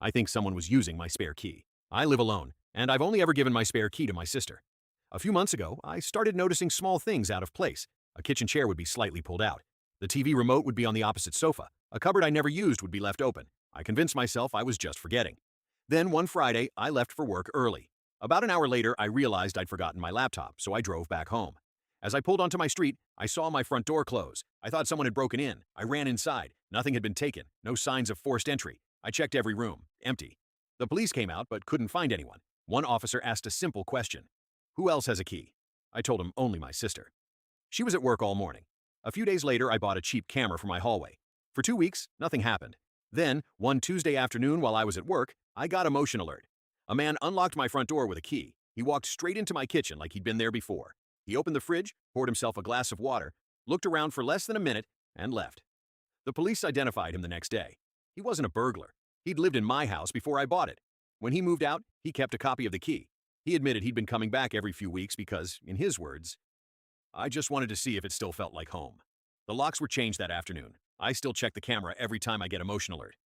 I think someone was using my spare key. I live alone, and I've only ever given my spare key to my sister. A few months ago, I started noticing small things out of place. A kitchen chair would be slightly pulled out. The TV remote would be on the opposite sofa. A cupboard I never used would be left open. I convinced myself I was just forgetting. Then one Friday, I left for work early. About an hour later, I realized I'd forgotten my laptop, so I drove back home. As I pulled onto my street, I saw my front door close. I thought someone had broken in. I ran inside. Nothing had been taken. No signs of forced entry. I checked every room. Empty. The police came out but couldn't find anyone. One officer asked a simple question. Who else has a key? I told him only my sister. She was at work all morning. A few days later, I bought a cheap camera for my hallway. For 2 weeks, nothing happened. Then, one Tuesday afternoon while I was at work, I got a motion alert. A man unlocked my front door with a key. He walked straight into my kitchen like he'd been there before. He opened the fridge, poured himself a glass of water, looked around for less than a minute, and left. The police identified him the next day. He wasn't a burglar. He'd lived in my house before I bought it. When he moved out, he kept a copy of the key. He admitted he'd been coming back every few weeks because, in his words, I just wanted to see if it still felt like home. The locks were changed that afternoon. I still check the camera every time I get a motion alert.